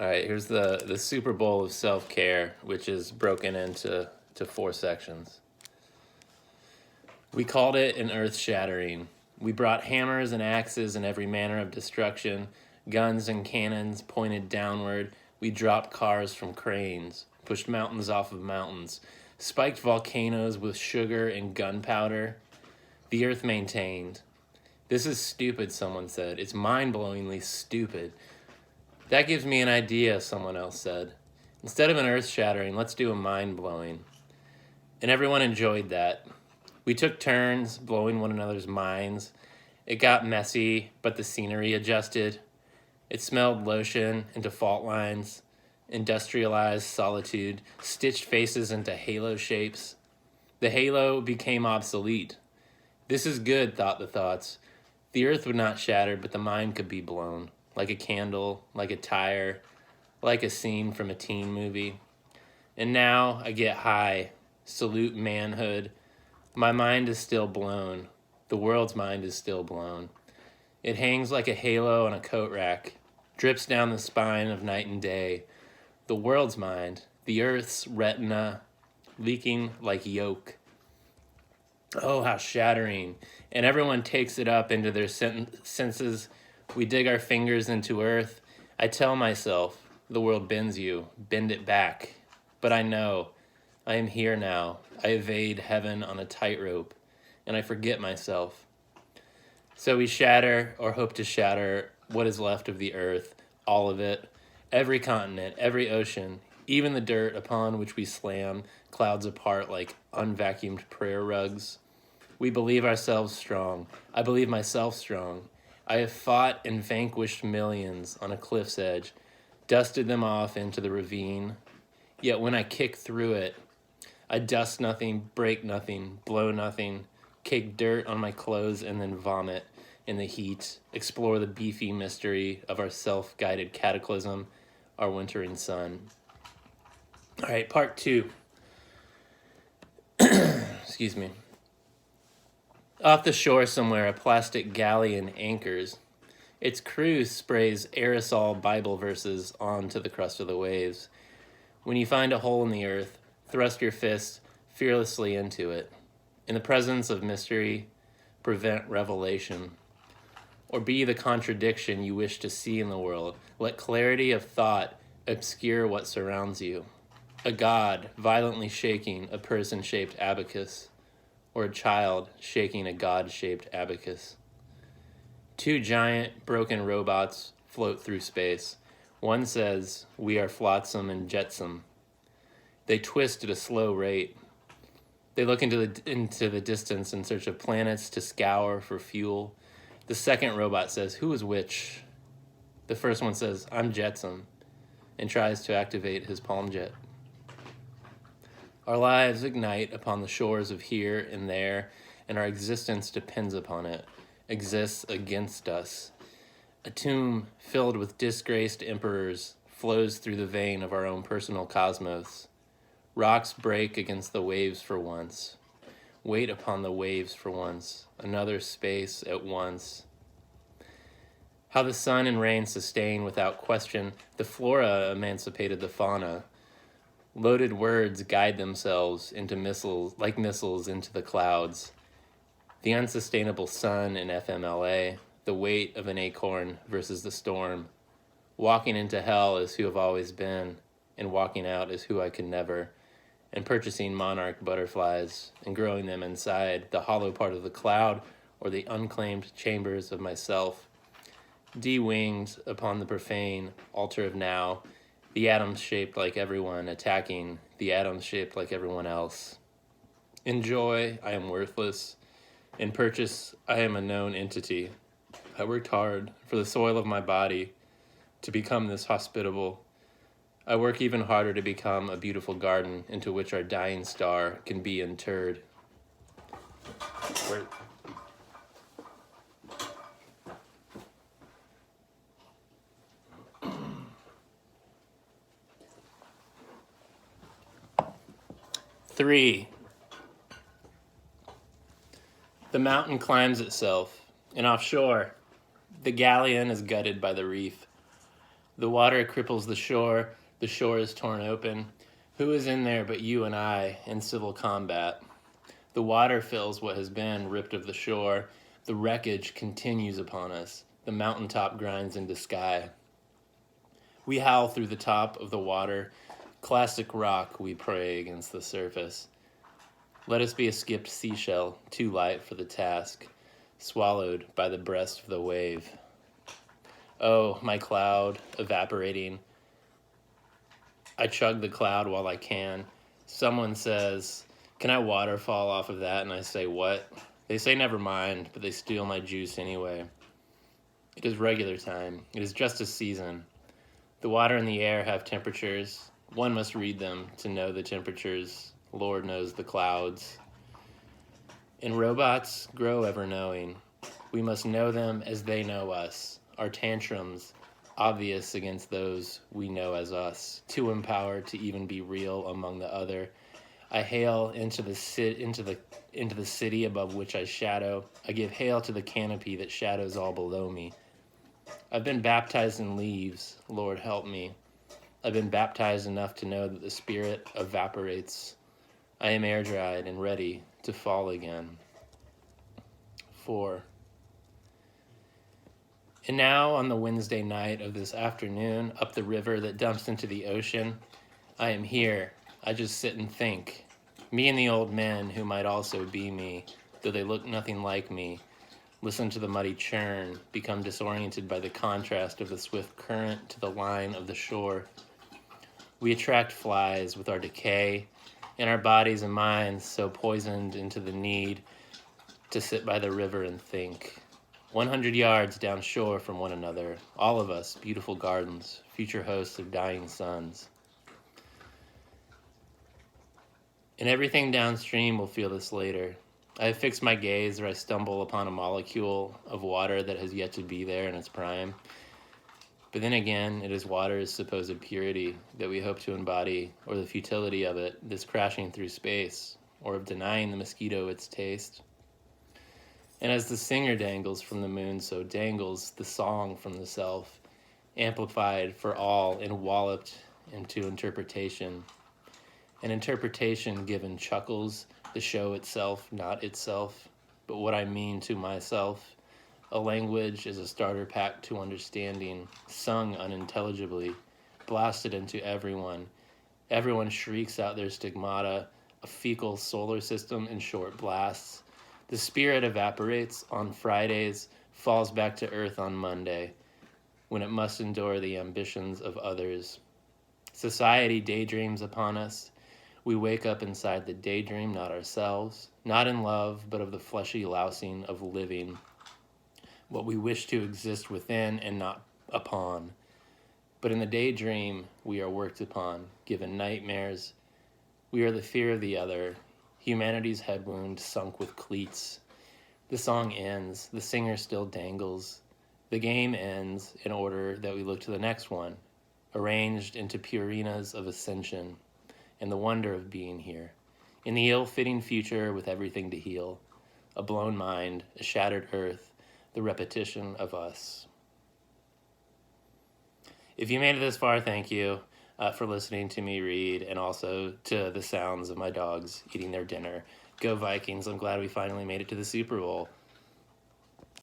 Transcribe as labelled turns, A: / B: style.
A: All right, here's the Super Bowl of self-care, which is broken into 4 sections. We called it an earth-shattering. We brought hammers and axes and every manner of destruction, guns and cannons pointed downward. We dropped cars from cranes, pushed mountains off of mountains, spiked volcanoes with sugar and gunpowder. The earth maintained. This is stupid, someone said. It's mind-blowingly stupid. That gives me an idea, someone else said. Instead of an earth-shattering, let's do a mind-blowing. And everyone enjoyed that. We took turns blowing one another's minds. It got messy, but the scenery adjusted. It smelled lotion into fault lines, industrialized solitude, stitched faces into halo shapes. The halo became obsolete. This is good, thought the thoughts. The earth would not shatter, but the mind could be blown. Like a candle, like a tire, like a scene from a teen movie. And now I get high, salute manhood. My mind is still blown. The world's mind is still blown. It hangs like a halo on a coat rack, drips down the spine of night and day. The world's mind, the earth's retina, leaking like yolk. Oh, how shattering. And everyone takes it up into their senses. We dig our fingers into earth. I tell myself, the world bends you, bend it back. But I know, I am here now. I evade heaven on a tightrope, and I forget myself. So we shatter, or hope to shatter, what is left of the earth, all of it, every continent, every ocean, even the dirt upon which we slam clouds apart like unvacuumed prayer rugs. We believe ourselves strong. I believe myself strong. I have fought and vanquished millions on a cliff's edge, dusted them off into the ravine. Yet when I kick through it, I dust nothing, break nothing, blow nothing, cake dirt on my clothes and then vomit in the heat, explore the beefy mystery of our self-guided cataclysm, our wintering sun. All right, part 2. Excuse me. Off the shore somewhere, a plastic galleon anchors. Its crew sprays aerosol Bible verses onto the crust of the waves. When you find a hole in the earth, thrust your fist fearlessly into it. In the presence of mystery, prevent revelation. Or be the contradiction you wish to see in the world. Let clarity of thought obscure what surrounds you. A god violently shaking a person-shaped abacus, or a child shaking a god-shaped abacus. 2 giant, broken robots float through space. One says, "We are flotsam and jetsam." They twist at a slow rate. They look into the distance in search of planets to scour for fuel. The second robot says, "Who is which?" The first one says, "I'm jetsam," and tries to activate his palm jet. Our lives ignite upon the shores of here and there, and our existence depends upon it, exists against us. A tomb filled with disgraced emperors flows through the vein of our own personal cosmos. Rocks break against the waves for once. Wait upon the waves for once, another space at once. How the sun and rain sustain without question, the flora emancipated the fauna. Loaded words guide themselves into missiles, like missiles into the clouds. The unsustainable sun in FMLA, the weight of an acorn versus the storm. Walking into hell is who I've always been, and walking out is who I could never. And purchasing monarch butterflies and growing them inside the hollow part of the cloud or the unclaimed chambers of myself. De-winged upon the profane altar of now, the atoms shaped like everyone attacking the atoms shaped like everyone else. In joy, I am worthless. In purchase, I am a known entity. I worked hard for the soil of my body to become this hospitable. I work even harder to become a beautiful garden into which our dying star can be interred. Where... Three. The mountain climbs itself, and offshore, the galleon is gutted by the reef. The water cripples the shore is torn open. Who is in there but you and I in civil combat? The water fills what has been ripped of the shore. The wreckage continues upon us. The mountaintop grinds into sky. We howl through the top of the water. Classic rock, we pray against the surface. Let us be a skipped seashell, too light for the task, swallowed by the breast of the wave. Oh, my cloud, evaporating. I chug the cloud while I can. Someone says, "Can I waterfall off of that?" And I say, "What?" They say, "Never mind," but they steal my juice anyway. It is regular time. It is just a season. The water and the air have temperatures. One must read them to know the temperatures. Lord knows the clouds. And robots grow ever knowing. We must know them as they know us. Our tantrums, obvious against those we know as us. Too empowered to even be real among the other. I hail into the city above which I shadow. I give hail to the canopy that shadows all below me. I've been baptized in leaves, Lord help me. I've been baptized enough to know that the spirit evaporates. I am air dried and ready to fall again. 4. And now on the Wednesday night of this afternoon, up the river that dumps into the ocean, I am here. I just sit and think. Me and the old men who might also be me, though they look nothing like me, listen to the muddy churn, become disoriented by the contrast of the swift current to the line of the shore. We attract flies with our decay, and our bodies and minds so poisoned into the need to sit by the river and think. 100 yards down shore from one another, all of us, beautiful gardens, future hosts of dying suns. And everything downstream will feel this later. I have fixed my gaze, or I stumble upon a molecule of water that has yet to be there in its prime. But then again, it is water's supposed purity that we hope to embody, or the futility of it, this crashing through space, or of denying the mosquito its taste. And as the singer dangles from the moon, so dangles the song from the self, amplified for all and walloped into interpretation. An interpretation given chuckles, the show itself, not itself, but what I mean to myself. A language is a starter pack to understanding, sung unintelligibly, blasted into everyone. Everyone shrieks out their stigmata, a fecal solar system in short blasts. The spirit evaporates on Fridays, falls back to earth on Monday, when it must endure the ambitions of others. Society daydreams upon us. We wake up inside the daydream, not ourselves, not in love, but of the fleshy lousing of living, what we wish to exist within and not upon. But in the daydream, we are worked upon, given nightmares. We are the fear of the other, humanity's head wound sunk with cleats. The song ends, the singer still dangles. The game ends in order that we look to the next one, arranged into purinas of ascension, and the wonder of being here. In the ill-fitting future with everything to heal, a blown mind, a shattered earth, the repetition of us. If you made it this far, thank you for listening to me read, and also to the sounds of my dogs eating their dinner. Go Vikings, I'm glad we finally made it to the Super Bowl.